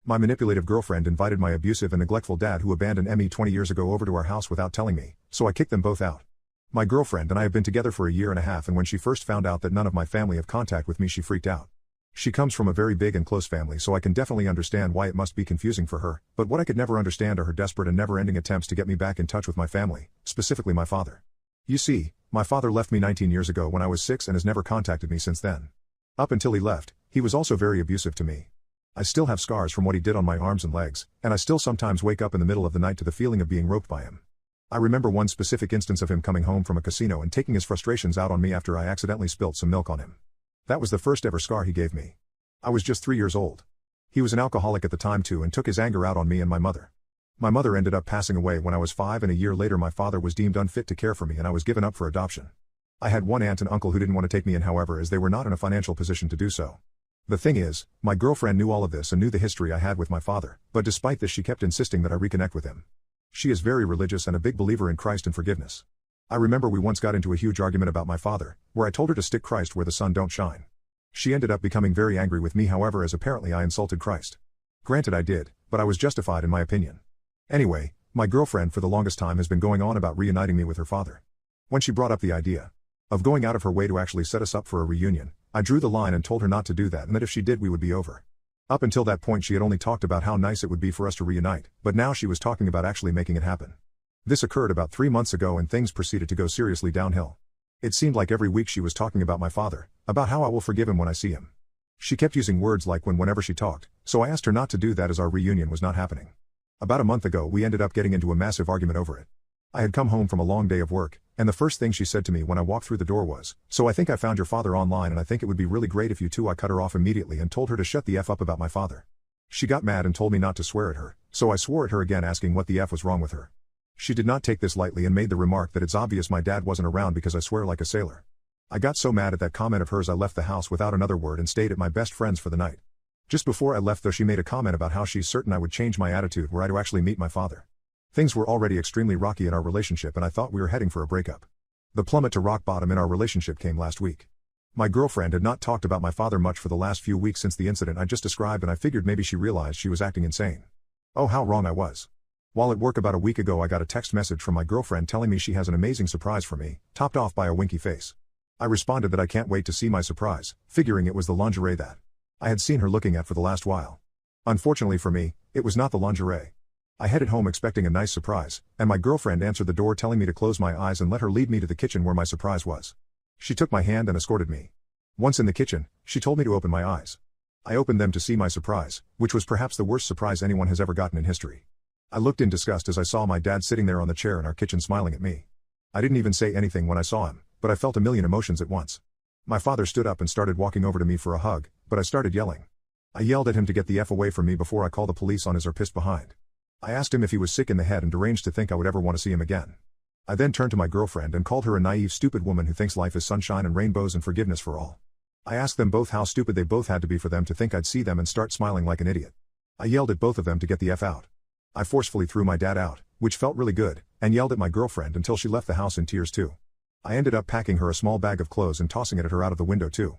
My manipulative girlfriend invited my abusive and neglectful dad, who abandoned me 20 years ago, over to our house without telling me, so I kicked them both out. My girlfriend and I have been together for a year and a half, and when she first found out that none of my family have contact with me, she freaked out. She comes from a very big and close family, so I can definitely understand why it must be confusing for her, but what I could never understand are her desperate and never-ending attempts to get me back in touch with my family, specifically my father. You see, my father left me 19 years ago when I was 6 and has never contacted me since then. Up until he left, he was also very abusive to me. I still have scars from what he did on my arms and legs, and I still sometimes wake up in the middle of the night to the feeling of being roped by him. I remember one specific instance of him coming home from a casino and taking his frustrations out on me after I accidentally spilt some milk on him. That was the first ever scar he gave me. I was just 3 years old. He was an alcoholic at the time too, and took his anger out on me and my mother. My mother ended up passing away when I was 5, and a year later my father was deemed unfit to care for me and I was given up for adoption. I had one aunt and uncle who didn't want to take me in, however, as they were not in a financial position to do so. The thing is, my girlfriend knew all of this and knew the history I had with my father, but despite this she kept insisting that I reconnect with him. She is very religious and a big believer in Christ and forgiveness. I remember we once got into a huge argument about my father, where I told her to stick Christ where the sun don't shine. She ended up becoming very angry with me, however, as apparently I insulted Christ. Granted I did, but I was justified in my opinion. Anyway, my girlfriend for the longest time has been going on about reuniting me with her father. When she brought up the idea of going out of her way to actually set us up for a reunion, I drew the line and told her not to do that, and that if she did we would be over. Up until that point she had only talked about how nice it would be for us to reunite, but now she was talking about actually making it happen. This occurred about 3 months ago and things proceeded to go seriously downhill. It seemed like every week she was talking about my father, about how I will forgive him when I see him. She kept using words like whenever she talked, so I asked her not to do that as our reunion was not happening. About a month ago we ended up getting into a massive argument over it. I had come home from a long day of work, and the first thing she said to me when I walked through the door was, "So I think I found your father online and I think it would be really great if you two." I cut her off immediately and told her to shut the F up about my father. She got mad and told me not to swear at her, so I swore at her again, asking what the F was wrong with her. She did not take this lightly and made the remark that it's obvious my dad wasn't around because I swear like a sailor. I got so mad at that comment of hers I left the house without another word and stayed at my best friend's for the night. Just before I left though, she made a comment about how she's certain I would change my attitude were I to actually meet my father. Things were already extremely rocky in our relationship and I thought we were heading for a breakup. The plummet to rock bottom in our relationship came last week. My girlfriend had not talked about my father much for the last few weeks since the incident I just described, and I figured maybe she realized she was acting insane. Oh, how wrong I was. While at work about a week ago I got a text message from my girlfriend telling me she has an amazing surprise for me, topped off by a winky face. I responded that I can't wait to see my surprise, figuring it was the lingerie that I had seen her looking at for the last while. Unfortunately for me, it was not the lingerie. I headed home expecting a nice surprise, and my girlfriend answered the door telling me to close my eyes and let her lead me to the kitchen where my surprise was. She took my hand and escorted me. Once in the kitchen, she told me to open my eyes. I opened them to see my surprise, which was perhaps the worst surprise anyone has ever gotten in history. I looked in disgust as I saw my dad sitting there on the chair in our kitchen smiling at me. I didn't even say anything when I saw him, but I felt a million emotions at once. My father stood up and started walking over to me for a hug, but I started yelling. I yelled at him to get the F away from me before I call the police on his or pissed behind. I asked him if he was sick in the head and deranged to think I would ever want to see him again. I then turned to my girlfriend and called her a naive, stupid woman who thinks life is sunshine and rainbows and forgiveness for all. I asked them both how stupid they both had to be for them to think I'd see them and start smiling like an idiot. I yelled at both of them to get the F out. I forcefully threw my dad out, which felt really good, and yelled at my girlfriend until she left the house in tears too. I ended up packing her a small bag of clothes and tossing it at her out of the window too.